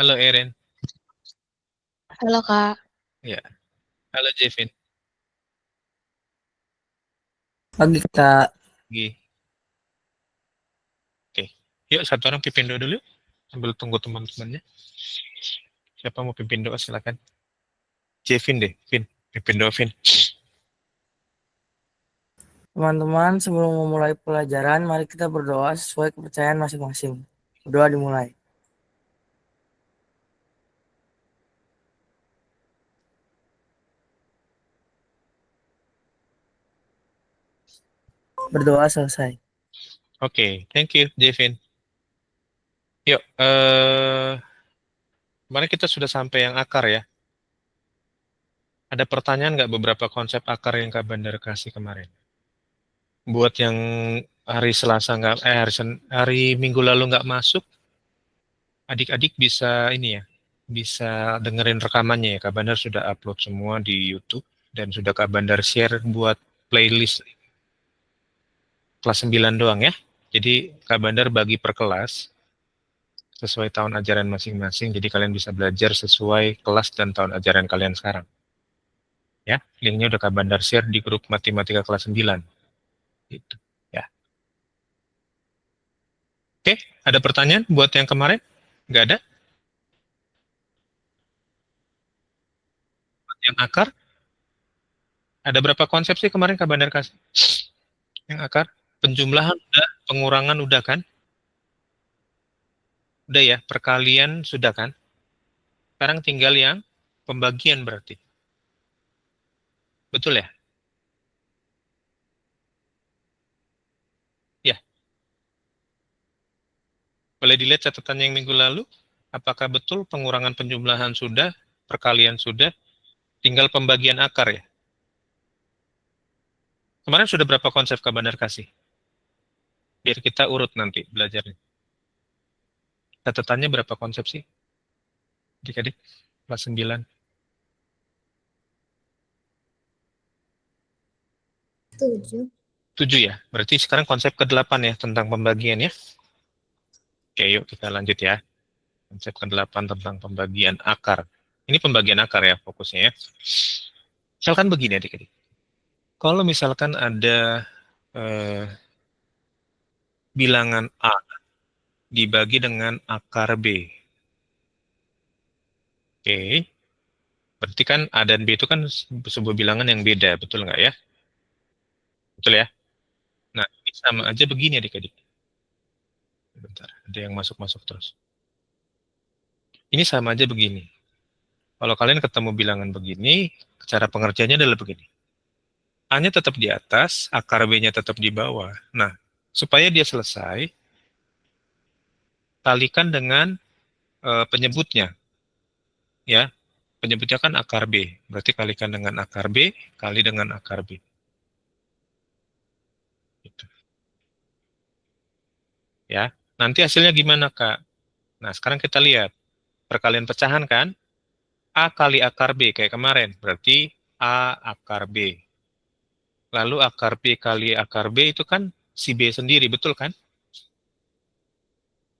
Halo Erin. Halo Kak, Ya. Halo Jevin. Pagi Kak. Gi. Oke. Yuk satu orang pimpin doa dulu. Sambil tunggu teman-temannya. Siapa mau pimpin doa silakan. Jevin deh, Vin. Pimpin doa Vin. Teman-teman, sebelum memulai pelajaran, mari kita berdoa sesuai kepercayaan masing-masing. Berdoa dimulai. Berdoa selesai. Oke, thank you Jevin. Yuk, kemarin kita sudah sampai yang akar ya. Ada pertanyaan nggak beberapa konsep akar yang Kak Bandar kasih kemarin? Buat yang hari Selasa nggak, hari Minggu lalu nggak masuk, adik-adik bisa ini ya, bisa dengerin rekamannya ya. Kak Bandar sudah upload semua di YouTube dan sudah Kak Bandar share buat playlist kelas 9 doang ya. Jadi Kak Bandar bagi per kelas sesuai tahun ajaran masing-masing. Jadi kalian bisa belajar sesuai kelas dan tahun ajaran kalian sekarang. Ya, linknya udah Kak Bandar share di grup matematika kelas 9. Gitu. Ya. Oke, ada pertanyaan buat yang kemarin? Nggak ada? Yang akar? Ada berapa konsep sih kemarin Kak Bandar kasih? Yang akar? Penjumlahan udah, pengurangan udah kan? Udah ya, perkalian sudah kan? Sekarang tinggal yang pembagian berarti. Betul ya? Ya, boleh dilihat catatannya yang minggu lalu. Apakah betul pengurangan penjumlahan sudah, perkalian sudah, tinggal pembagian akar ya? Kemarin sudah berapa konsep Kak Bandar kasih? Biar kita urut nanti belajarnya. Catatannya berapa konsep sih? Adik-adik, kelas 9. 7. 7 ya? Berarti sekarang konsep ke-8 ya, tentang pembagian ya? Oke, yuk kita lanjut ya. Konsep ke-8 tentang pembagian akar. Ini pembagian akar ya fokusnya ya. Misalkan begini adik-adik. Kalau misalkan ada eh, bilangan A dibagi dengan akar B. Oke, berarti kan A dan B itu kan sebuah bilangan yang beda, betul nggak ya? Betul ya? Nah, ini sama aja begini adik-adik. Bentar, ada yang masuk-masuk terus. Ini sama aja begini. Kalau kalian ketemu bilangan begini, cara pengerjaannya adalah begini. A-nya tetap di atas, akar B-nya tetap di bawah. Nah, supaya dia selesai, kalikan dengan penyebutnya. Ya, penyebutnya kan akar B. Berarti kalikan dengan akar B, kali dengan akar B. Gitu. Ya, nanti hasilnya gimana, Kak? Nah, sekarang kita lihat. Perkalian pecahan kan? A kali akar B, kayak kemarin. Berarti A akar B. Lalu akar B kali akar B itu kan si B sendiri, betul kan?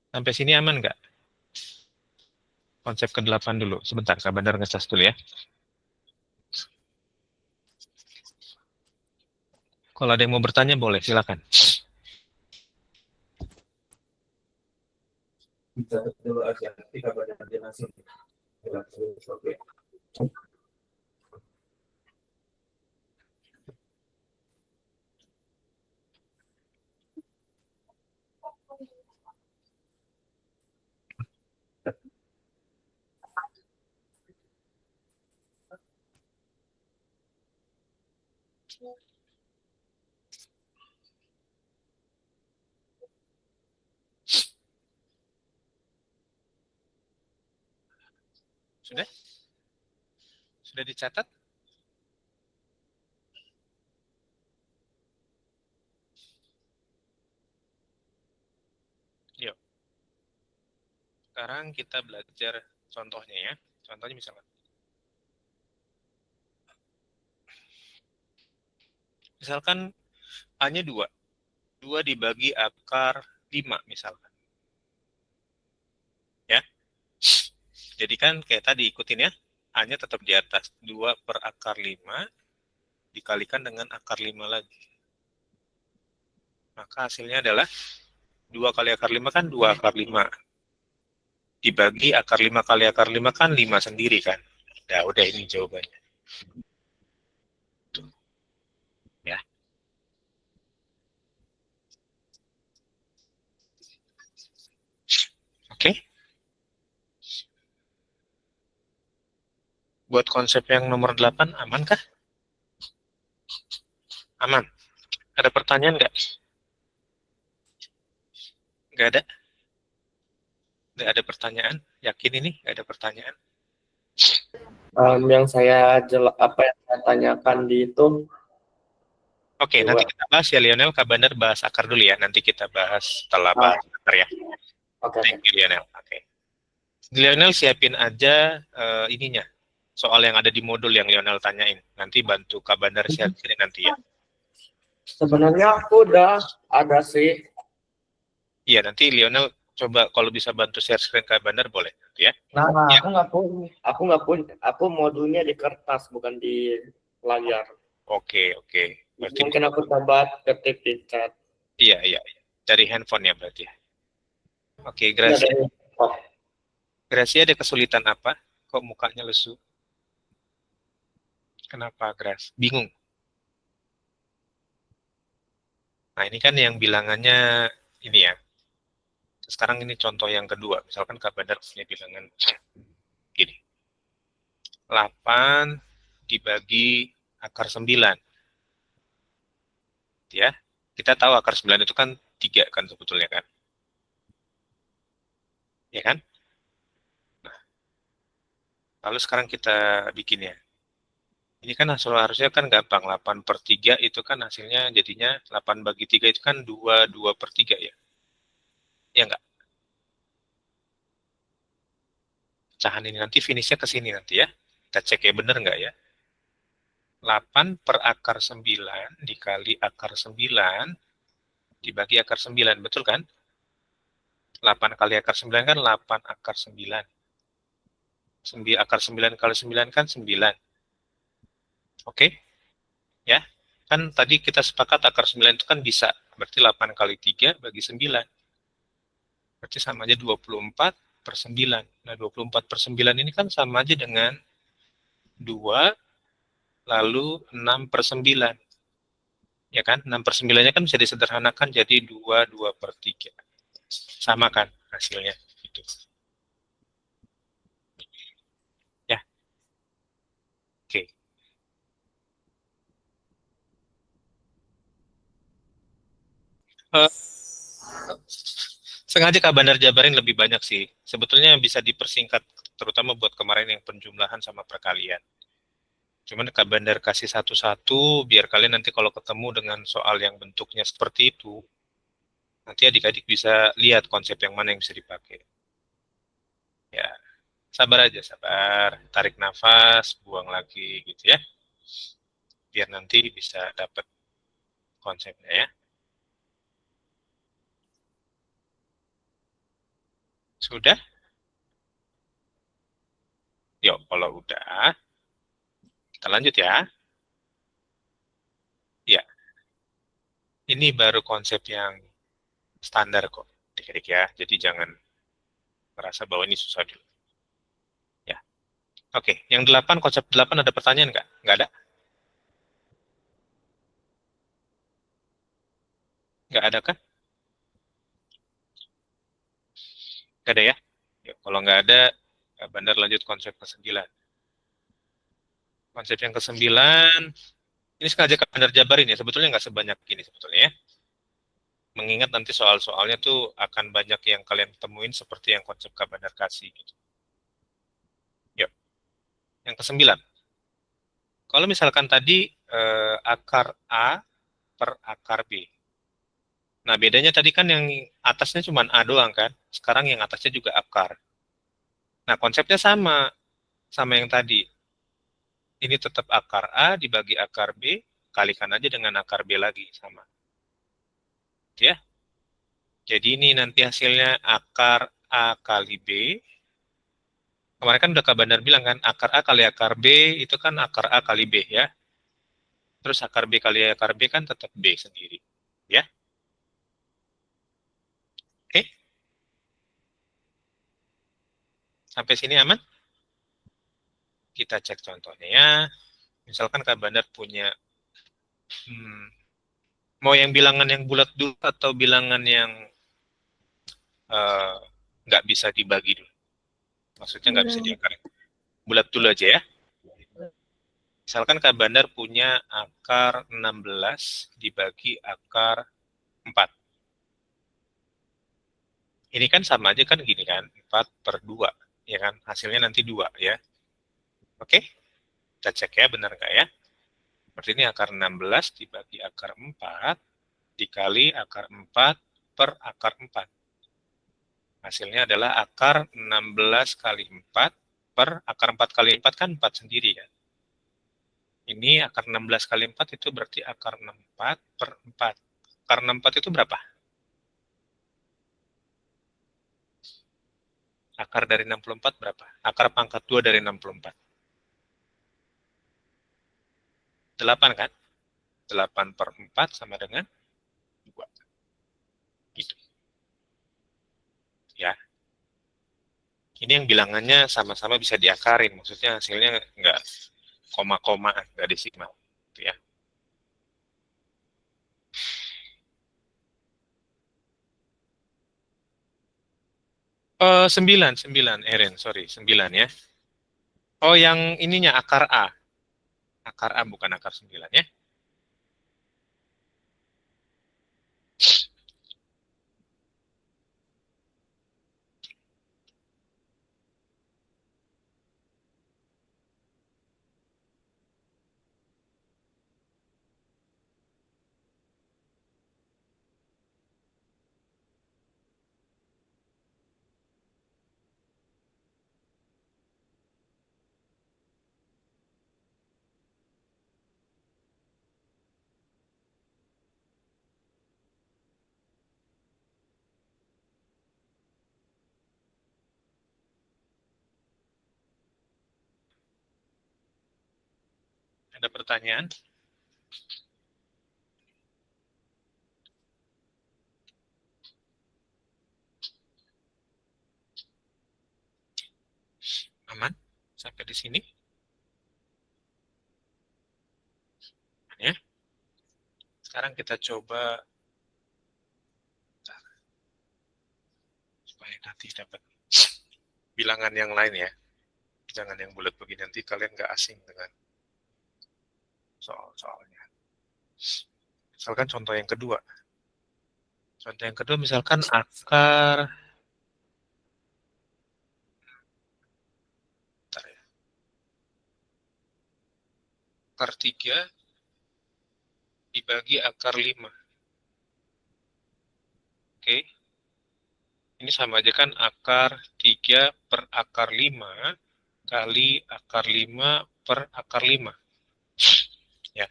Sampai sini aman nggak? Konsep ke-8 dulu. Sebentar, Kak Bandar ngecas dulu ya. Kalau ada yang mau bertanya, boleh. Silakan. Sudah? Sudah dicatat? Yuk. Sekarang kita belajar contohnya ya. Contohnya misalkan. Misalkan A-nya 2. 2 dibagi akar 5 misalkan. Ya. Jadi kan kayak tadi ikutin ya, A-nya tetap di atas. 2 per akar 5 dikalikan dengan akar 5 lagi. Maka hasilnya adalah 2 kali akar 5 kan 2 akar 5. Dibagi akar 5 kali akar 5 kan 5 sendiri kan. Ya udah ini jawabannya. Ya. Oke. Buat konsep yang nomor 8 aman kah? Aman. Ada pertanyaan nggak? Nggak ada? Nggak ada pertanyaan? Yakin ini nggak ada pertanyaan? Yang yang saya tanyakan di itu Oke, nanti kita bahas ya Lionel. Kak Bandar bahas akar dulu ya. Nanti kita bahas setelah bahas akar ya. oke. Thank you Lionel. Oke. Lionel siapin aja ininya. Soal yang ada di modul yang Lionel tanyain. Nanti bantu Kak Bandar share nanti ya. Sebenarnya aku udah ada sih. Iya, nanti Lionel coba kalau bisa bantu share screen Kak Bandar boleh ya. Nah, Ya. aku nggak punya, aku modulnya di kertas bukan di layar. Oke. Berarti Mungkin aku coba ketik di chat. iya. Dari handphone ya berarti ya. Oke, Ya, Gracia. dari- oh, Gracia ada kesulitan apa? Kok mukanya lesu? Kenapa, Grace? Bingung. Nah, ini kan yang bilangannya ini ya. Sekarang ini contoh yang kedua. Misalkan Kak Bandar punya bilangan gini. 8 dibagi akar 9. Ya. Kita tahu akar 9 itu kan 3 kan sebetulnya kan. Ya kan? Nah, lalu sekarang kita bikin ya. Ini kan harusnya kan gampang. 8 per 3 itu kan hasilnya jadinya 8 bagi 3 itu kan 2 per 3 ya. Ya enggak? Pecahan ini nanti finishnya ke sini nanti ya. Kita cek ya bener enggak ya. 8 per akar 9 dikali akar 9 dibagi akar 9. Betul kan? 8 kali akar 9 kan 8 akar 9. Akar 9 kali 9 kan 9. Oke? Ya. Kan tadi kita sepakat akar 9 itu kan bisa. Berarti 8 kali 3 bagi 9. Berarti sama aja 24 per 9. Nah, 24 per 9 ini kan sama aja dengan 2 lalu 6 per 9. Ya kan? 6 per 9-nya kan bisa disederhanakan jadi 2 per 3. Sama kan hasilnya? Gitu. Ya. Oke. Sengaja Kak Bandar jabarin lebih banyak sih. Sebetulnya bisa dipersingkat, terutama buat kemarin yang penjumlahan sama perkalian. Cuman Kak Bandar kasih satu-satu, biar kalian nanti kalau ketemu dengan soal yang bentuknya seperti itu, nanti adik-adik bisa lihat konsep yang mana yang bisa dipakai. Ya, sabar aja, sabar. Tarik nafas, buang lagi gitu ya. Biar nanti bisa dapat konsepnya ya. Sudah? Yuk, kalau udah, kita lanjut ya. Ya, ini baru konsep yang standar kok, adik-adik ya. Jadi jangan merasa bahwa ini susah dulu. Ya, oke. Yang 8, konsep 8 ada pertanyaan nggak? Nggak ada? Nggak ada kan? Nggak ada ya? Yuk, kalau nggak ada, Bandar lanjut konsep ke-9. Konsep yang ke-9, ini sengaja Bandar jabarin ya, sebetulnya nggak sebanyak ini sebetulnya ya. Mengingat nanti soal-soalnya tuh akan banyak yang kalian temuin seperti yang konsep Kak Bandar kasih gitu. Yuk, yang ke-9. Kalau misalkan tadi akar A per akar B. Nah, bedanya tadi kan yang atasnya cuma A doang kan. Sekarang yang atasnya juga akar. Nah, konsepnya sama. Sama yang tadi. Ini tetap akar A dibagi akar B, kalikan aja dengan akar B lagi. Sama. Ya. Jadi ini nanti hasilnya akar A kali B Kemarin kan udah Kak Bandar bilang kan, akar A kali akar B itu kan akar A kali B ya. Terus akar B kali akar B kan tetap B sendiri. Ya. Oke. Sampai sini aman? Kita cek contohnya ya. Misalkan Kak Bandar punya mau yang bilangan yang bulat dulu atau bilangan yang nggak bisa dibagi dulu. Maksudnya nggak bisa diakar. Bulat dulu aja ya. Misalkan Kak Bandar punya akar 16 dibagi akar 4. Ini kan sama aja kan gini kan, 4/2. Ya kan, hasilnya nanti 2 ya. Oke, kita cek ya benar nggak ya. Berarti ini akar 16 dibagi akar 4 dikali akar 4 per akar 4. Hasilnya adalah akar 16 kali 4 per akar 4 kali 4 kan 4 sendiri kan. Ini akar 16 kali 4 itu berarti akar 64 per 4. Akar 64 itu berapa? Akar dari 64 berapa? Akar pangkat 2 dari 64. 8 kan? 8 per 4 sama dengan 2. Gitu. Ya. Ini yang bilangannya sama-sama bisa diakarin. Maksudnya hasilnya nggak koma-koma, nggak desimal. Gitu ya. Oh, 9, Eren, sorry, 9 ya. Oh, yang ininya akar A. Akar A bukan akar 9 ya. Ada pertanyaan? Aman? Sampai di sini? Ya. Sekarang kita coba supaya nanti dapat bilangan yang lain ya. Jangan yang bulat begini, nanti kalian nggak asing dengan soal-soalnya. Misalkan contoh yang kedua. Contoh yang kedua misalkan akar akar 3 dibagi akar 5. Oke. Ini sama aja kan akar 3 per akar 5 kali akar 5 per akar 5. Ya.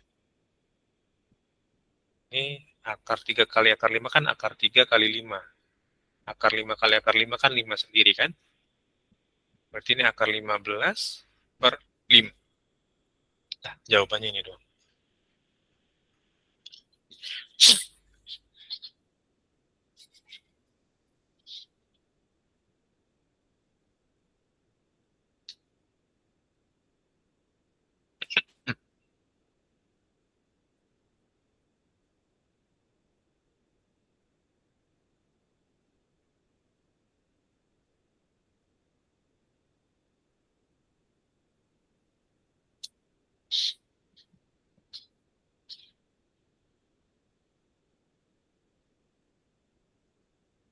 Ini akar 3 kali akar 5 kan akar 3 kali 5. Akar 5 kali akar 5 kan 5 sendiri kan? Berarti ini akar 15 per 5. Nah, jawabannya ini doang.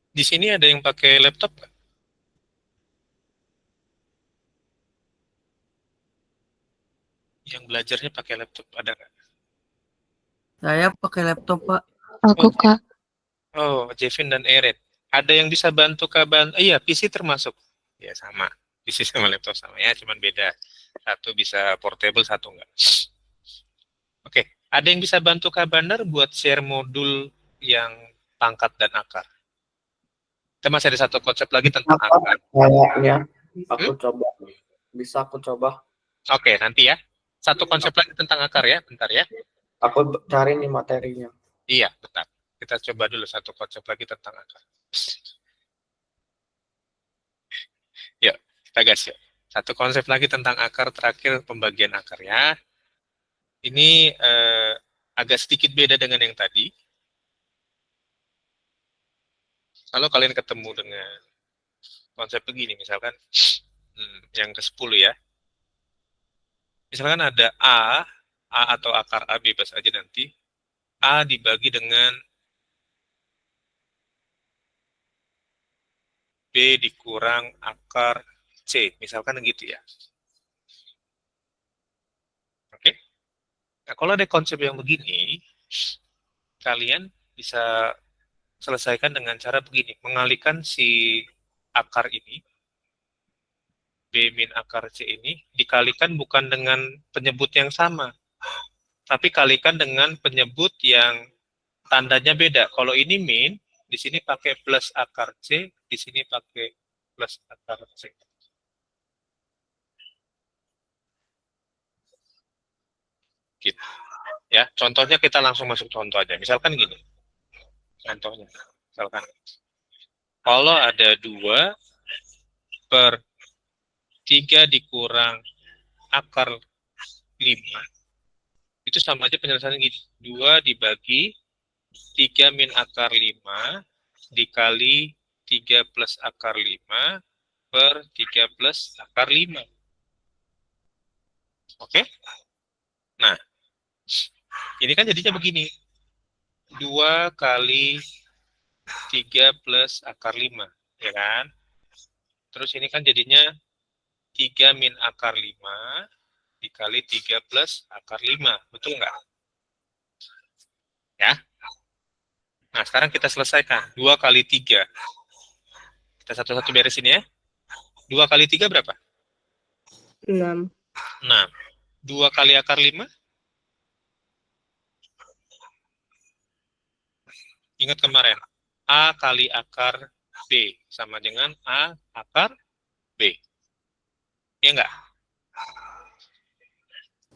Di sini ada yang pakai laptop nggak? Yang belajarnya pakai laptop ada nggak? Saya pakai laptop, Pak. Aku, Kak. Oh, Jevin dan Eret. Ada yang bisa bantu kaban? Iya, PC termasuk. Ya sama. PC sama laptop sama ya, cuman beda. Satu bisa portable, satu enggak. Oke, ada yang bisa bantu Kak Bandar buat share modul yang pangkat dan akar? Kita masih ada satu konsep lagi tentang akar. Kayaknya Aku coba. Bisa aku coba. Oke, nanti ya. Satu konsep lagi tentang akar ya, bentar ya. Aku cari nih materinya. Iya, bentar. Kita coba dulu satu konsep lagi tentang akar. Yuk, kita gas yuk. Satu konsep lagi tentang akar, terakhir pembagian akar ya. Ini agak sedikit beda dengan yang tadi. Kalau kalian ketemu dengan konsep begini, misalkan yang ke-10 ya. Misalkan ada A atau akar A bebas aja nanti. A dibagi dengan B dikurang akar C, misalkan gitu ya. Oke? Nah, kalau ada konsep yang begini, kalian bisa selesaikan dengan cara begini, mengalihkan si akar ini, B min akar C ini, dikalikan bukan dengan penyebut yang sama, tapi kalikan dengan penyebut yang tandanya beda. Kalau ini min, di sini pakai plus akar C, di sini pakai plus akar C. Gitu. Ya, contohnya kita langsung masuk contoh aja. Misalkan gini. Contohnya. Misalkan kalau ada 2 per 3 dikurang akar 5, itu sama aja penyelesaiannya gitu. 2 dibagi 3 min akar 5 dikali 3 plus akar 5 per 3 plus akar 5. Oke? Nah, ini kan jadinya begini. 2 kali 3 plus akar 5, ya kan? Terus ini kan jadinya 3 min akar 5 dikali 3 plus akar 5. Betul nggak? Ya. Nah, sekarang kita selesaikan. 2 kali 3. Kita satu-satu beresin ya. 2 kali 3 berapa? 6. 6. 2 kali akar 5? Ingat kemarin. A kali akar B sama dengan A akar B. Ya enggak?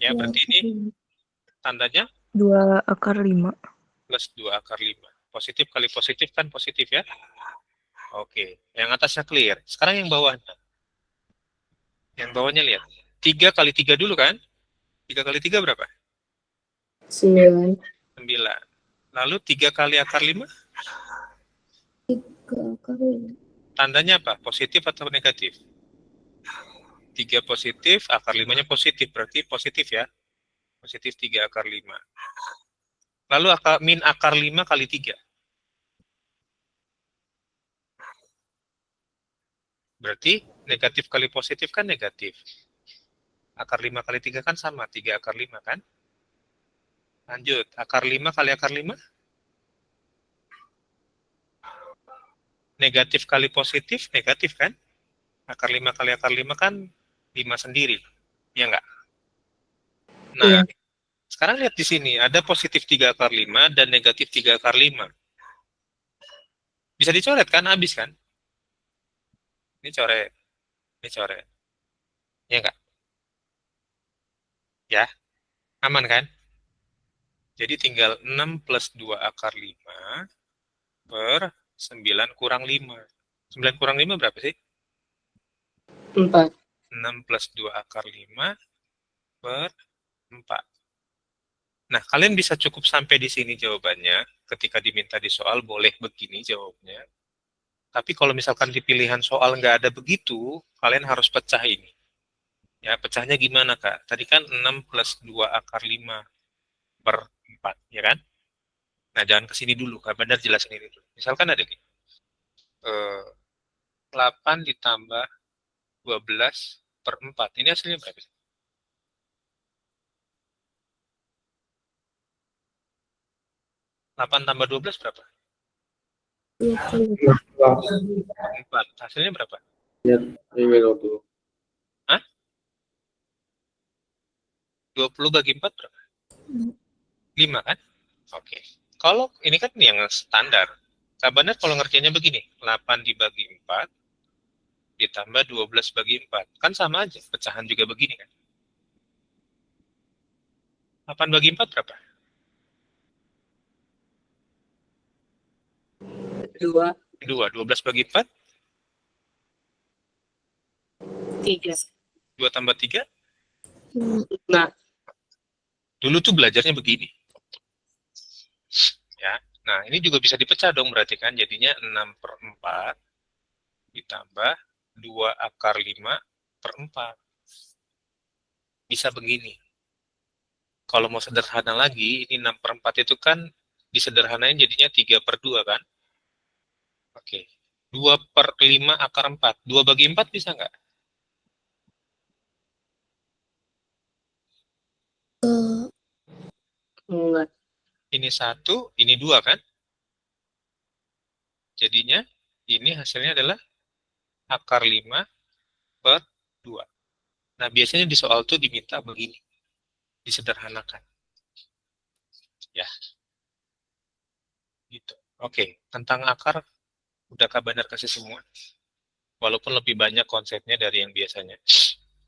Ya, berarti ini tandanya 2 akar 5. plus 2 akar 5. Positif kali positif kan positif ya. Oke, yang atasnya clear. Sekarang yang bawahnya. Yang bawahnya lihat. 3 kali 3 dulu kan? 3 kali 3 berapa? 9. 9. Lalu 3 kali akar 5? 3 akar 5. Tandanya apa? Positif atau negatif? 3 positif, akar 5-nya positif. Berarti positif ya. Positif 3 akar 5. Lalu min akar 5 kali 3. Berarti negatif kali positif kan negatif. Akar 5 kali 3 kan sama. 3 akar 5 kan? Lanjut. Akar 5 kali akar 5? Negatif kali positif, negatif kan? Akar 5 kali akar 5 kan 5 sendiri. Ya enggak? Nah, Iya. sekarang lihat di sini. Ada positif 3 akar 5 dan negatif 3 akar 5. Bisa dicoret kan? Habis kan? Ini coret. Ini coret. Ya enggak? Ya, aman kan? Jadi tinggal 6 plus 2 akar 5 per 9 kurang 5. 9 kurang 5 berapa sih? 4. 6 plus 2 akar 5 per 4. Nah, kalian bisa cukup sampai di sini jawabannya. Ketika diminta di soal, boleh begini jawabnya. Tapi kalau misalkan di pilihan soal nggak ada begitu, kalian harus pecah ini. Ya, pecahnya gimana, Kak? Tadi kan 6 plus 2 akar 5 per 4, ya kan? Nah, jangan ke sini dulu, Kak. Benar jelasin ini dulu. Misalkan ada nih, 8 ditambah 12 per 4. Ini hasilnya berapa sih? 8 tambah 12 berapa? 20. 4. Hasilnya berapa? Ya, 20. Hah? 20 bagi 4 berapa? 5 kan? Oke. Kalau ini kan yang standar. Kabarnya kalau ngerjainnya begini. 8 dibagi 4 ditambah 12 bagi 4. Kan sama aja, pecahan juga begini kan. 8 bagi 4 berapa? 2. 2. 12 bagi 4, 3. 2 tambah 3. Nah, Dulu tuh belajarnya begini. Ya. Nah, ini juga bisa dipecah dong berarti kan. Jadinya 6/4 ditambah 2 akar 5 per 4. Bisa begini. Kalau mau sederhana lagi, ini 6/4 itu kan disederhanain jadinya 3/2 kan? Oke. 2/5 akar 4. 2 bagi 4 bisa nggak? enggak. Ini 1, ini 2 kan? Jadinya ini hasilnya adalah akar 5/2. Nah, biasanya di soal tuh diminta begini. Disederhanakan. Ya. Gitu. Oke. Tentang akar, udah Kak Bandar kasih semua. Walaupun lebih banyak konsepnya dari yang biasanya.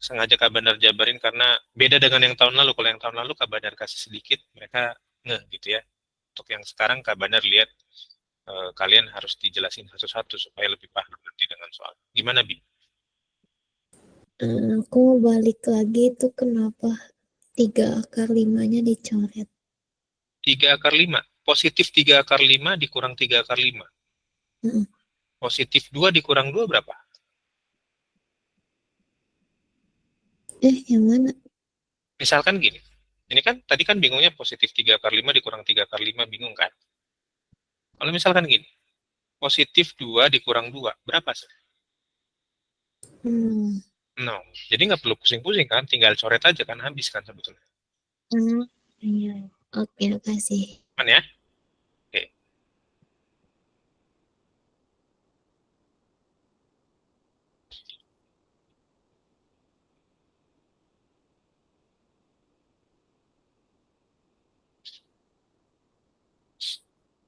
Sengaja Kak Bandar jabarin karena beda dengan yang tahun lalu. Kalau yang tahun lalu Kak Bandar kasih sedikit, mereka ngeh gitu ya. Untuk yang sekarang Kak Bandar lihat kalian harus dijelasin satu-satu supaya lebih paham nanti dengan soal. Gimana, Bi? Aku mau balik lagi itu kenapa 3 akar 5-nya dicoret? 3 akar 5. Positif 3 akar 5 dikurang 3 akar 5. Mm-mm. Positif 2 dikurang 2 berapa? Yang mana? Misalkan gini. Ini kan tadi kan bingungnya positif 3 akar 5 dikurang 3 akar 5, bingung kan? Kalau misalkan gini. Positif 2 dikurang 2, berapa sih? No. Jadi nggak perlu pusing-pusing kan, tinggal coret aja kan, habis kan sebetulnya. Iya. Oke, makasih. Aman ya? Oke.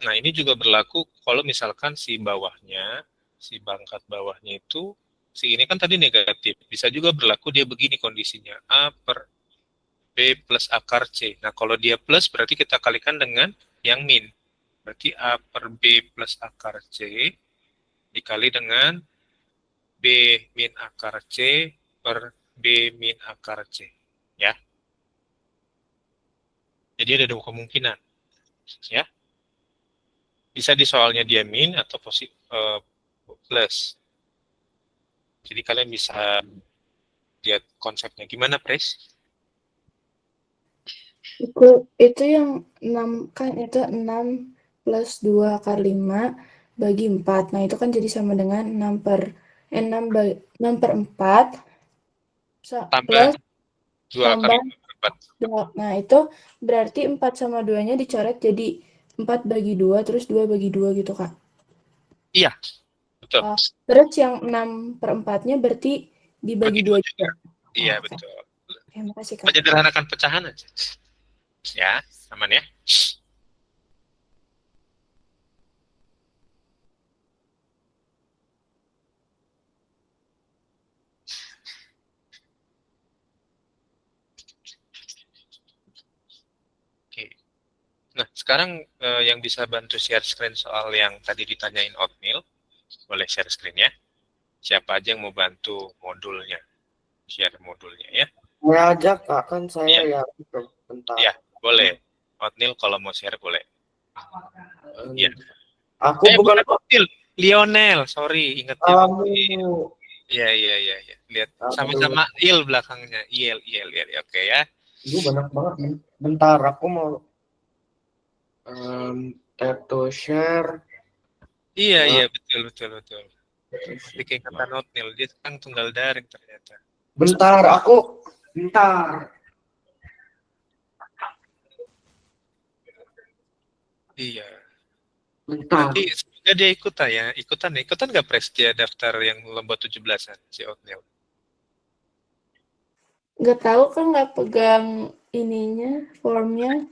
Nah, ini juga berlaku kalau misalkan si bawahnya, si pangkat bawahnya itu, si ini kan tadi negatif. Bisa juga berlaku dia begini kondisinya. A per B plus akar C. Nah, kalau dia plus berarti kita kalikan dengan yang min. Berarti A per B plus akar C dikali dengan B min akar C per B min akar C. Ya. Jadi ada dua kemungkinan. Ya. Bisa di soalnya dia min atau plus. Jadi kalian bisa lihat konsepnya. Gimana, Pres? Itu yang 6 kan itu 6 plus 2 akar 5 bagi 4. Nah, itu kan jadi sama dengan 6 per 4 Tambah plus 2 akar tambah 5 per 4. 2. Nah, itu berarti 4 sama 2-nya dicoret jadi 4 bagi 2 terus 2 bagi 2 gitu, Kak. Iya, betul. Terus yang 6 per 4-nya berarti dibagi Bagi 2 2 juga. juga. Iya, Oke. betul. Oke, makasih, Kak. Menyederhanakan pecahan aja. Ya, aman ya. Oke. Nah, sekarang yang bisa bantu share screen soal yang tadi ditanyain Oatmeal, boleh share screen ya. Siapa aja yang mau bantu modulnya, share modulnya ya. Saya aja Kak, kan saya Iya. ya itu bentar. Iya, boleh. Oatmeal kalau mau share boleh. Iya. Aku bukan Oatmeal, Lionel, sorry, ingetnya kamu. Iya. Lihat sama-sama il belakangnya. Il. Oke ya. Itu banyak banget nih. Bentar, aku mau tap to share. Iya, betul. Tapi keingetan Oatmeal, dia kan tunggal daring ternyata. Bentar. Iya. Bentar. Nanti semoga dia ikutan nggak Pres dia daftar yang lomba 17-an si Oatmeal? Nggak tahu kan nggak pegang ininya, formnya.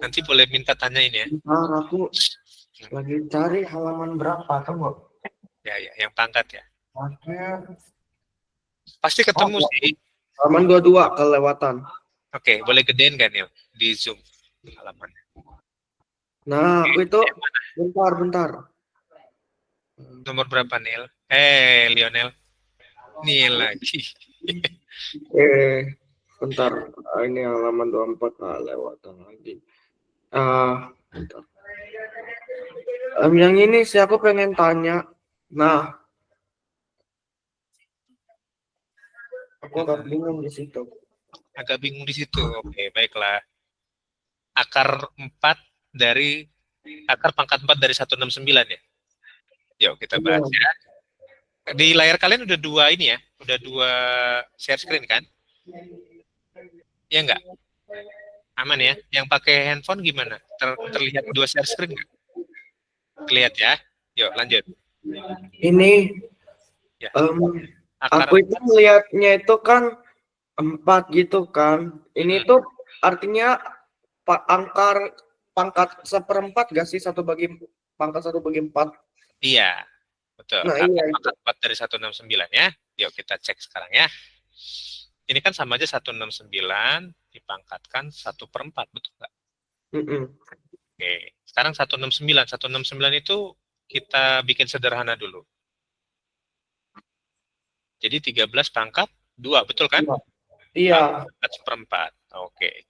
Nanti boleh minta tanyain ya. Bentar, aku lagi cari halaman berapa kamu? Ya, yang pangkat ya. Pasti ketemu sih. Halaman 22 kelewatan. Oke, boleh gedein gak Nil? Di Zoom halaman. Nah, aku itu bentar. Nomor berapa Nil? Lionel. Nil lagi. Bentar. Ini halaman 24 lewatan lagi. Bentar. Yang ini sih aku pengen tanya. Nah, aku agak bingung di situ. Agak bingung di situ. Oke, baiklah. Akar pangkat 4 dari 169 ya. Yuk kita bahas ya. Di layar kalian udah dua ini ya, udah dua share screen kan? Ya enggak? Aman ya? Yang pakai handphone gimana? Terlihat dua share screen nggak? Terlihat ya? Yuk lanjut. Ini Ya. aku itu melihatnya itu kan 4 gitu kan. Ini tuh artinya angka pangkat 1/4 gak sih? Pangkat 1/4. Iya, betul. Nah, Akar iya pangkat 4 dari 169 ya. Yuk kita cek sekarang ya. Ini kan sama aja 169 dipangkatkan 1/4, betul nggak? Oke, sekarang 169. 169 itu kita bikin sederhana dulu. Jadi 13 pangkat 2, betul kan? Iya. Pangkat 1/4. Oke.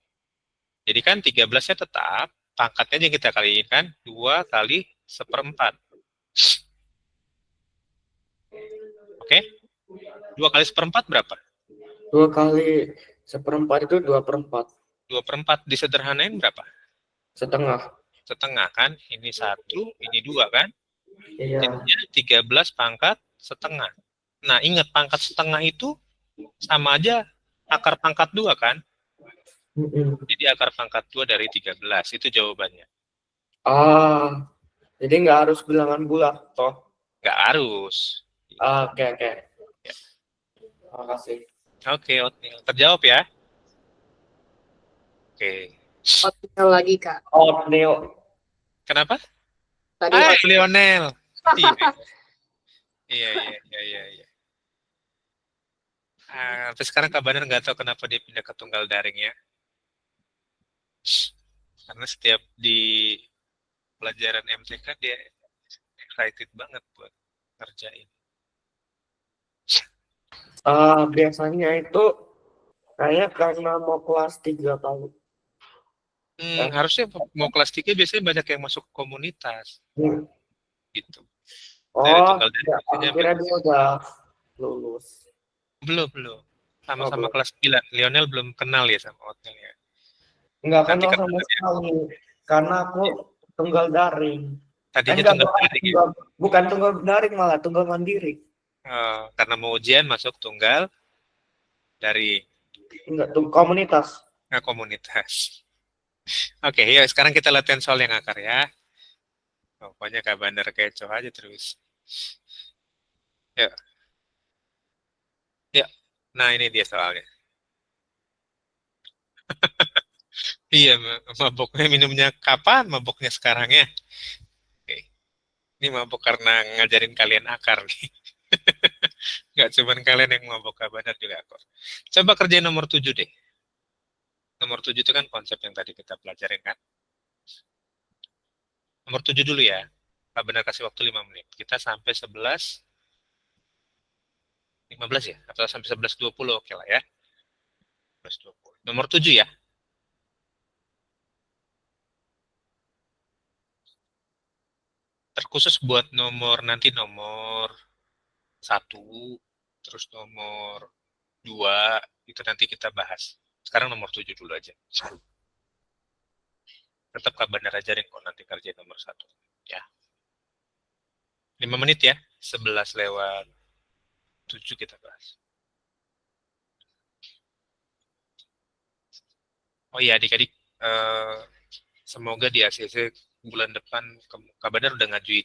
Jadi kan 13-nya tetap, pangkatnya yang kita kaliin kan 2 kali 1/4. Oke? 2 kali 1/4 berapa? 2 kali 1/4 itu 2/4. 2/4 disederhanain berapa? Setengah. Setengah kan? Ini 1, ini 2 kan? Iya. Jadinya 13 pangkat setengah. Nah, ingat pangkat setengah itu sama aja akar pangkat 2 kan? Jadi akar pangkat 2 dari 13, itu jawabannya. Jadi nggak harus bilangan bulat, toh? Nggak harus. Oke. Terima kasih. Oke, Otnil. Terjawab ya? Oke. Otnil lagi, Kak. Otnil. Kenapa? Tadi Lionel. Iya. Tapi sekarang Kak Bandar nggak tahu kenapa dia pindah ke tunggal daring ya. Karena setiap di pelajaran MTK dia excited banget buat ngerjain. Biasanya itu kayak karena mau kelas 3 kali. Harusnya mau kelas 3 biasanya banyak yang masuk komunitas. Gitu. Akhirnya dia udah lulus. Belum. Sama-sama kelas 9. Lionel belum kenal ya sama Otnil ya. Nggak kenal sama sekali. Karena aku tunggal daring. Tadinya tunggal daring ya? Bukan tunggal daring, malah tunggal mandiri. Karena mau ujian masuk tunggal dari komunitas. Komunitas. Oke, yuk sekarang kita latihan soal yang akar ya. Pokoknya Kak Bandar kecoh aja terus. Yuk. Nah, ini dia soalnya. Iya, maboknya minumnya kapan? Maboknya sekarang ya. Oke. Ini mabok karena ngajarin kalian akar nih. Nggak cuma kalian yang mabok, Kak Bandar juga akar. Coba kerjain nomor 7 deh. Nomor 7 itu kan konsep yang tadi kita pelajarin kan. Nomor 7 dulu ya. Kak Bandar kasih waktu 5 menit. Kita sampai 15 ya? Atau sampai 11.20, oke lah ya. 11.20. Nomor 7 ya. Terkhusus buat nomor 1, terus nomor 2, itu nanti kita bahas. Sekarang nomor 7 dulu aja. Tetap Kak Bandar ajarin kok nanti kerjain nomor 1. Ya. 5 menit ya. 11:07 kita bahas. Oh iya adik-adik, semoga di ACC bulan depan Kak Bandar udah ngajuin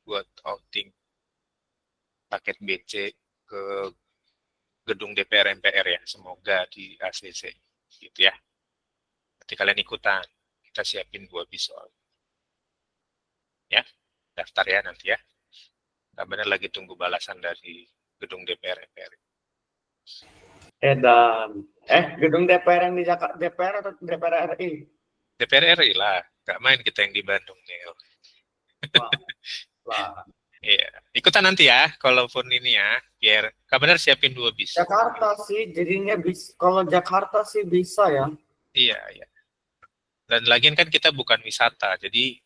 buat outing paket BC ke gedung DPR MPR ya. Semoga di ACC gitu ya. Nanti kalian ikutan. Kita siapin 2 visual. Ya, daftar ya nanti ya. Kak Benar lagi tunggu balasan dari gedung DPR MPR. Gedung DPR yang di Jakarta, DPR atau DPR RI? DPR RI lah, nggak main kita yang di Bandung nih. Wah. Iya, ikutan nanti ya, kalaupun ini ya, biar Kak Benar siapin 2 bis. Jakarta sih, jadinya kalau Jakarta sih bisa ya. Iya, iya. Dan lagian kan kita bukan wisata, jadi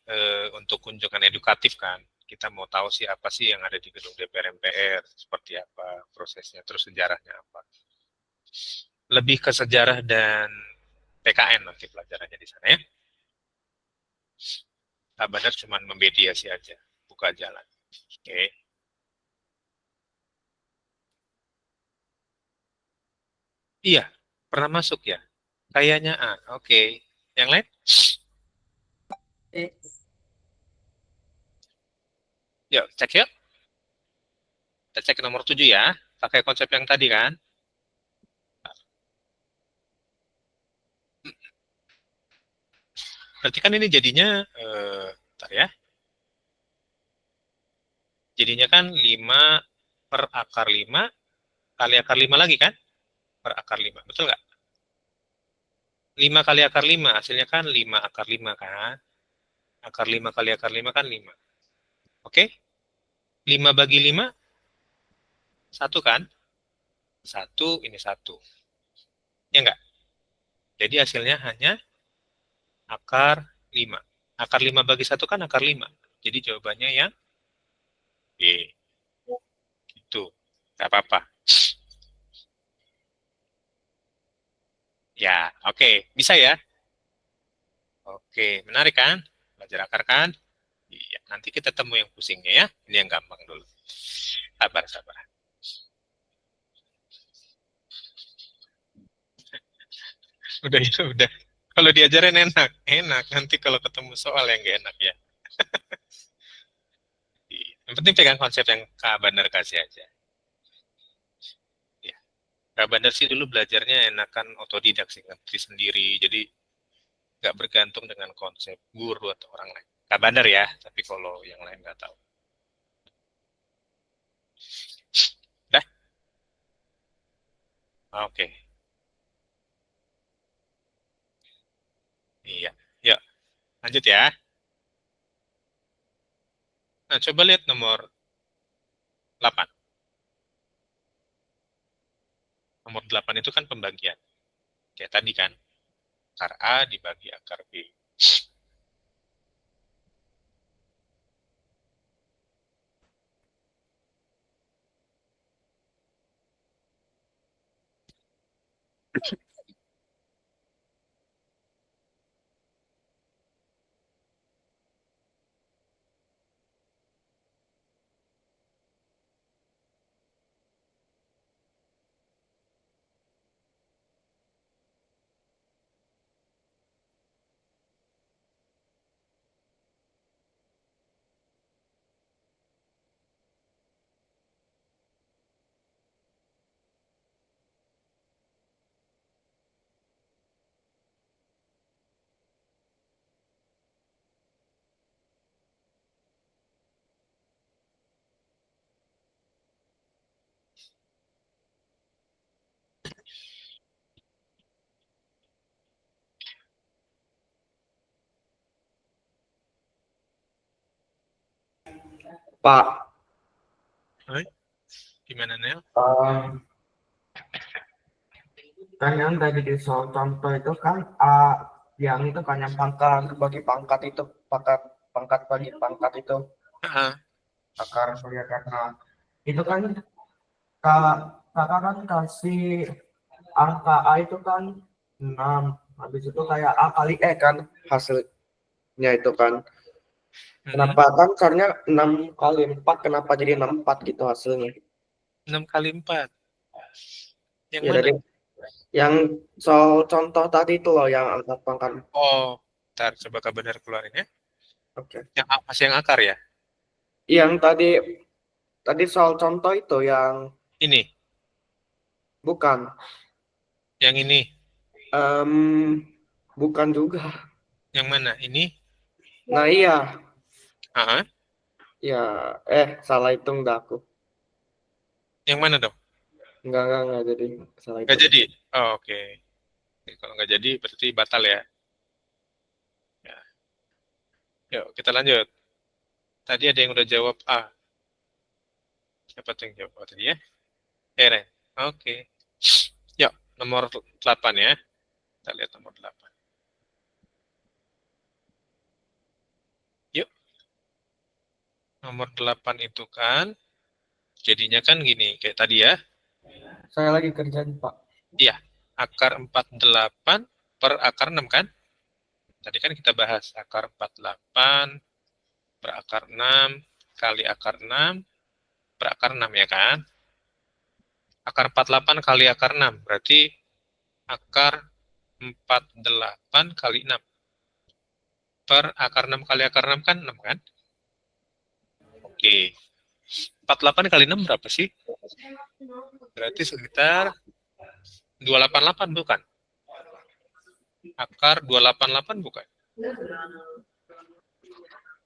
untuk kunjungan edukatif kan, kita mau tahu sih apa sih yang ada di gedung DPR MPR, seperti apa prosesnya, terus sejarahnya apa. Lebih ke sejarah dan PKN nanti pelajarannya di sana ya. Kak Benar cuma memediasi aja, buka jalan. Oke. Iya, pernah masuk ya? Kayaknya A. Oke. Yang lain? Yuk, cek yuk. Kita cek nomor 7 ya. Pakai konsep yang tadi kan? Berarti kan ini jadinya, bentar ya. Jadinya kan 5 per akar 5 kali akar 5 lagi kan? Per akar 5, betul nggak? 5 kali akar 5, hasilnya kan 5 akar 5 kan? Akar 5 kali akar 5 kan 5. Oke? 5 bagi 5, 1 kan? 1, ini 1. Ya nggak? Jadi hasilnya hanya akar 5. Akar 5 bagi 1 kan akar 5. Jadi jawabannya yang B. Gitu. Nggak apa-apa. Ya, oke. Bisa ya? Oke, menarik kan? Belajar akar kan? Iya, nanti kita temu yang pusingnya ya. Ini yang gampang dulu. Sabar, sabar. Udah ya, udah. Kalau diajarin enak, enak. Nanti kalau ketemu soal yang gak enak ya. Yang penting pegang konsep yang Kak Bandar kasih aja. Ya. Kak Bandar sih dulu belajarnya enakan otodidak sih, ngerti sendiri. Jadi nggak bergantung dengan konsep guru atau orang lain. Kak Bandar ya, tapi kalau yang lain nggak tahu. Dah? Oke. Iya. Yuk, lanjut ya. Nah, coba lihat nomor 8. Nomor 8 itu kan pembagian. Kayak tadi kan, akar A dibagi akar B. Pak, Hai, gimana Nel? kan yang tadi di soal contoh itu kan yang itu kan yang pangkat bagi pangkat itu, pangkat bagi pangkat itu Ah, akar surya karena itu kan kak kakak kan kasih angka A itu kan 6, habis itu kayak A kali E kan hasilnya itu kan. Kenapa kan caranya 6 kali 4, kenapa jadi 64 gitu hasilnya? 6 kali 4. Yang Ya mana? dari yang soal contoh tadi itu loh yang angka pangkat. Oh, ntar coba Kak Bandar keluarin ya. Oke. Yang masih yang akar ya? Yang tadi soal contoh itu yang Ini, bukan. yang ini, Bukan juga. yang mana? Ini? Nah iya, Ah, Ya, salah hitung dah aku. Yang mana dong? Enggak jadi. Salah Nggak hitung. jadi? Oh, oke. Oke, kalau nggak jadi berarti batal ya. Ya. Yuk, kita lanjut. Tadi ada yang udah jawab A. Siapa tuh yang jawab A tadi ya? Ren. Oke. Yuk, nomor 8 ya. Kita lihat nomor 8. Yuk, nomor 8 itu kan jadinya kan gini, kayak tadi ya. Saya lagi kerjaan, Pak. Iya, akar 48 per akar 6 kan? Tadi kan kita bahas akar 48 per akar 6 kali akar 6 per akar 6 ya kan? Akar 48 kali akar 6 berarti akar 48 kali 6 per akar 6 kali akar 6 kan 6 kan? Oke. 48 kali 6 berapa sih? Berarti sekitar 288 bukan? Akar 288 bukan?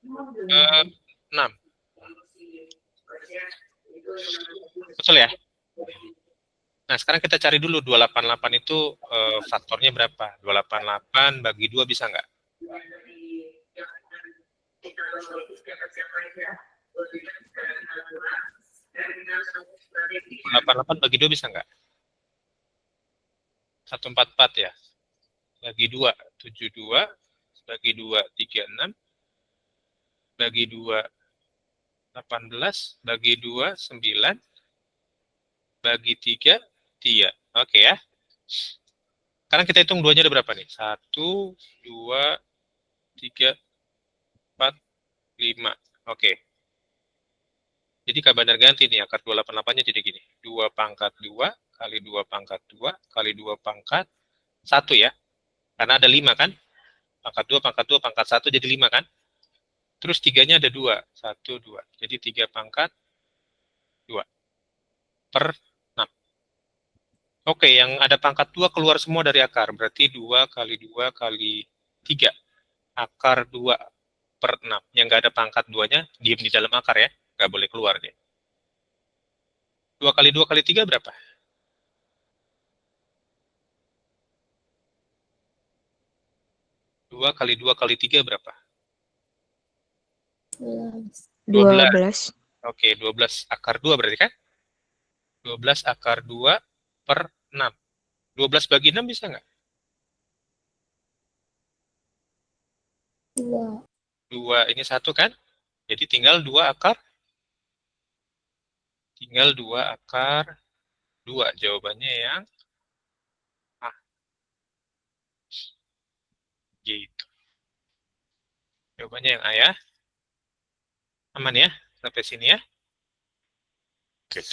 6. Betul ya? Nah, sekarang kita cari dulu 288 itu faktornya berapa? 288 bagi 2 bisa nggak? 288 bagi 2 bisa nggak? 144 ya. Bagi 2, 72. Bagi 2, 36. Bagi 2, 18. Bagi 2, 9. Bagi 3, 3. Oke ya. Sekarang kita hitung 2-nya ada berapa nih? 1, 2, 3, 4, 5. Oke. Jadi K-bandar ganti nih, akar 288-nya jadi gini. 2 pangkat 2 kali 2 pangkat 2 kali 2 pangkat 1 ya. Karena ada 5 kan? Pangkat 2 pangkat 2 pangkat 1 jadi 5 kan? Terus 3-nya ada 2. 1, 2. Jadi 3 pangkat 2 per 6. Oke, yang ada pangkat 2 keluar semua dari akar. Berarti 2 kali 2 kali 3. Akar 2 per 6. Yang nggak ada pangkat 2-nya, diem di dalam akar ya. Nggak boleh keluar dia. 2 kali 2 kali 3 berapa? 2 kali 2 kali 3 berapa? 12. 12. Oke, 12 akar 2 berarti kan? 12 akar 2 per 6. 12 bagi 6 bisa nggak? 2. 2 ini 1 kan? Jadi tinggal 2 akar. Tinggal 2 akar 2. Jawabannya yang A. Gitu. Jawabannya yang A ya. Aman ya? Sampai sini ya. Oke.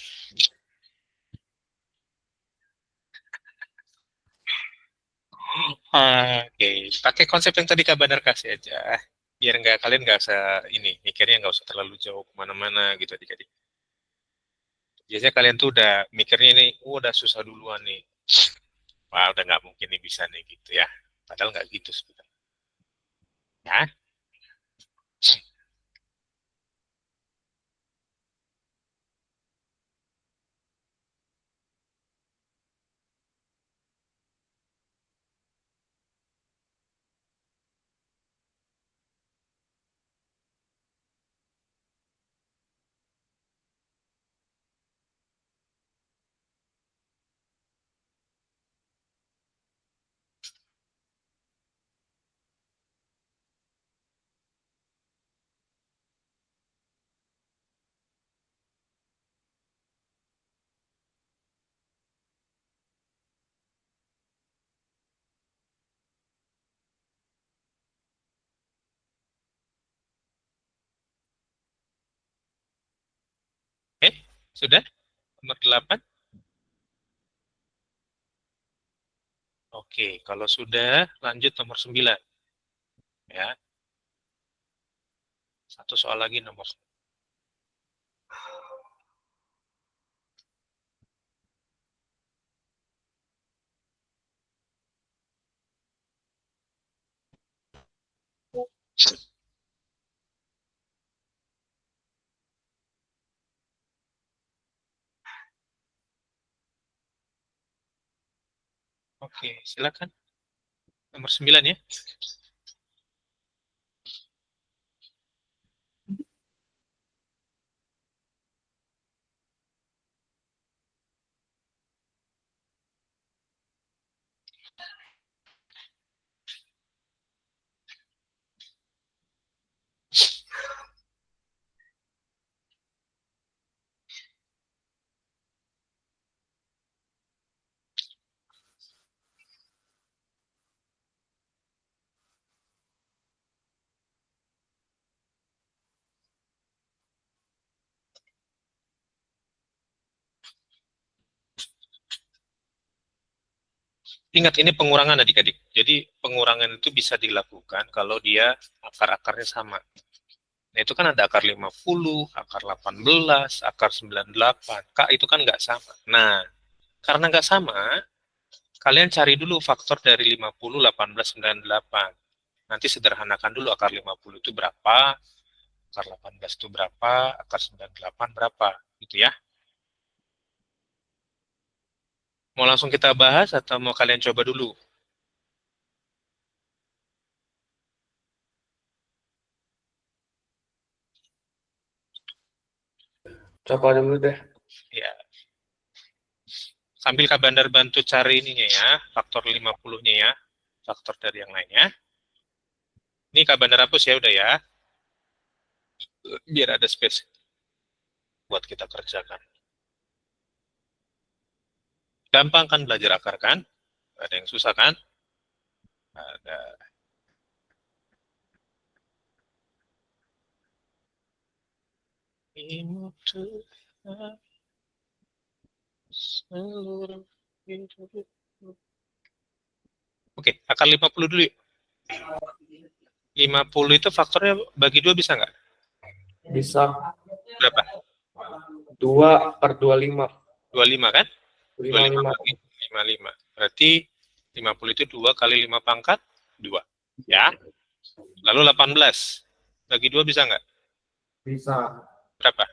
Oke, pakai konsep yang tadi Kak Bandar kasih aja. Biar nggak kalian nggak usah ini, mikirnya nggak usah terlalu jauh kemana-mana gitu adik-adik. Biasanya kalian tuh udah mikirnya ini, udah susah duluan nih. Wah, udah nggak mungkin nih bisa nih gitu ya. Padahal nggak gitu sebenarnya. Ya, sudah nomor 8. Oke, kalau sudah lanjut nomor 9 ya. Satu soal lagi nomor Oke, silakan. Nomor 9 ya. Ingat, ini pengurangan adik-adik. Jadi pengurangan itu bisa dilakukan kalau dia akar-akarnya sama. Nah, itu kan ada akar 50, akar 18, akar 98. Kak, itu kan nggak sama. Nah, karena nggak sama, kalian cari dulu faktor dari 50, 18, 98. Nanti sederhanakan dulu akar 50 itu berapa, akar 18 itu berapa, akar 98 berapa. Gitu ya. Mau langsung kita bahas atau mau kalian coba dulu? Coba dulu deh. Ya. Sambil Kak Bandar bantu cari ininya ya, faktor 50-nya ya, faktor dari yang lainnya. Ini Kak Bandar hapus ya, udah ya. Biar ada space buat kita kerjakan. Gampang kan belajar akar kan? Ada yang susah kan? Ada. Imut Tuhan seluruh hidup. Oke, akar 50 dulu yuk. 50 itu faktornya bagi 2 bisa nggak? Bisa. Berapa? 2/25. 25 kan? 25 55. bagi 55. Berarti 50 itu 2 kali 5 pangkat 2. Ya. Lalu 18. Bagi 2 bisa nggak? Bisa. Berapa?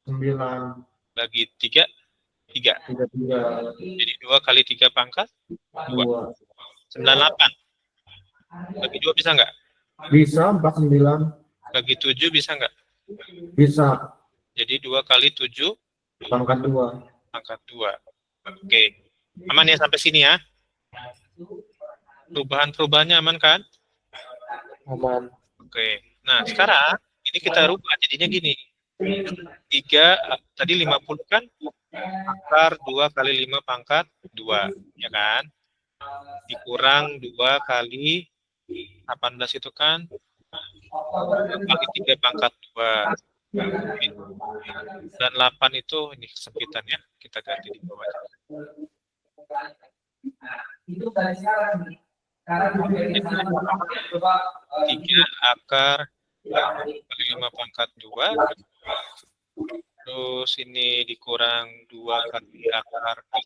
9. Bagi 3? 3. 33. Jadi 2 kali 3 pangkat 2. 98. Bagi 2 bisa nggak? Bisa. 49. Bagi 7 bisa nggak? Bisa. Jadi 2 kali 7 Pangkat 2. pangkat 2. Oke. Aman ya sampai sini ya? Perubahan-perubahannya aman kan? Aman. Oke. Nah, sekarang ini kita rubah jadinya gini. 3, tadi 50 kan? Akar 2 kali 5 pangkat 2. Ya kan? Dikurang 2 kali 18 itu kan? 2 kali 3 pangkat 2. Dan 8 itu, ini kesempitan ya. Kita ganti di bawah. 3 akar 5 pangkat 2. Terus ini dikurang 2 kali akar 2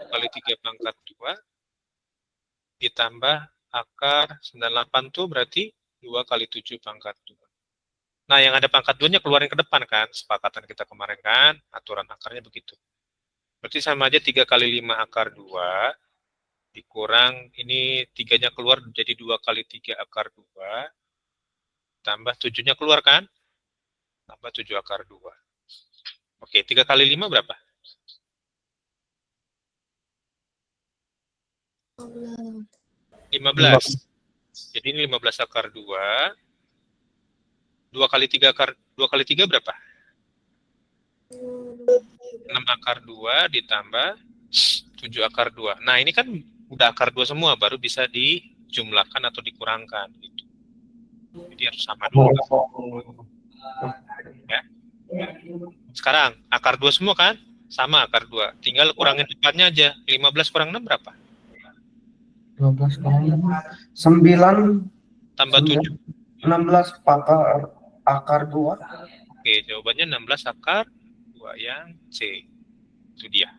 kali 3 pangkat 2. Ditambah akar 98 tuh berarti 2 kali 7 pangkat 2. Nah, yang ada pangkat 2-nya keluarin ke depan kan? Sepakatan kita kemarin kan? Aturan akarnya begitu. Berarti sama aja 3 kali 5 akar 2 dikurang, ini 3-nya keluar jadi 2 kali 3 akar 2 tambah 7-nya keluar kan? Tambah 7 akar 2. Oke, 3 kali 5 berapa? 15. Jadi ini 15 akar 2. 2 kali 3 akar 2 kali 3 berapa? 6 akar 2 ditambah 7 akar 2. Nah, ini kan udah akar 2 semua, baru bisa dijumlahkan atau dikurangkan gitu. Jadi harus sama dulu. Ya. Sekarang akar 2 semua kan? Sama akar 2. Tinggal kurangin depannya aja. 15 kurang 6 berapa? 15 kurang 9 Tambah 7. 16 akar 2. Oke, jawabannya 16 akar 2 yang C. Itu dia.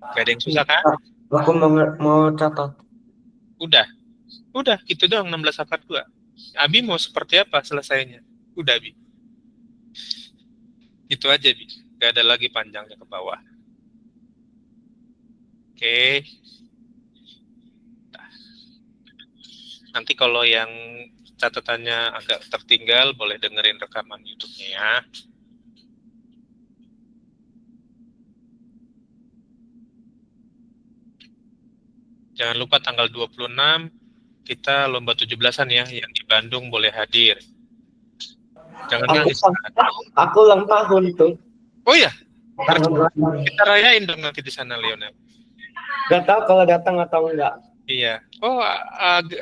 Gak ada yang susah kan? Aku mau catat. Udah, gitu doang 16 akar 2. Abi mau seperti apa selesainya? Udah, Abi. Itu aja, Bi. Nggak ada lagi panjangnya ke bawah. Oke. Nah, nanti kalau yang catatannya agak tertinggal, boleh dengerin rekaman YouTube-nya ya. Jangan lupa tanggal 26 kita lomba 17-an ya, yang di Bandung boleh hadir. Jangan nangis. Aku ulang tahun tuh. Oh ya, Tanggal kita rayain dong nanti di sana, Lionel. Gak tahu kalau datang atau enggak. Iya. Oh,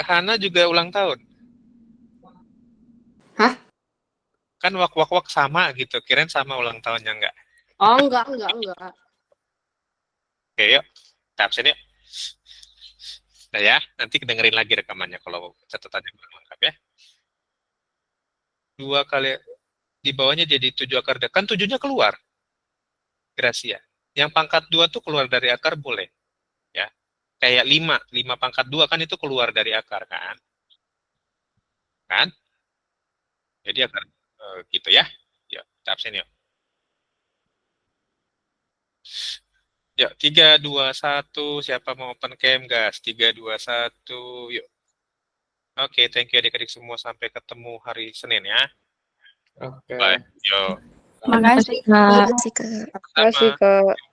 Hana juga ulang tahun. Hah? Kan wak sama gitu. Kirain sama ulang tahunnya enggak. Oh, enggak. Oke, yuk. Kita absen yuk. Nah ya, nanti dengerin lagi rekamannya kalau catatannya belum lengkap ya. 2 kali di bawahnya jadi 7 akar. Kan 7-nya keluar. Gracia. Yang pangkat 2 tuh keluar dari akar boleh. Ya. Kayak 5 pangkat 2 kan itu keluar dari akar kan? Kan? Jadi akar gitu ya. Yuk, kita absen yuk. Yuk, 3, 2, 1. Siapa mau open cam, gas? 3, 2, 1. Yuk. Oke, thank you adik-adik semua. Sampai ketemu hari Senin ya. Oke. Bye. Yuk. Makasih, Kak. Makasih, Kak. Sama.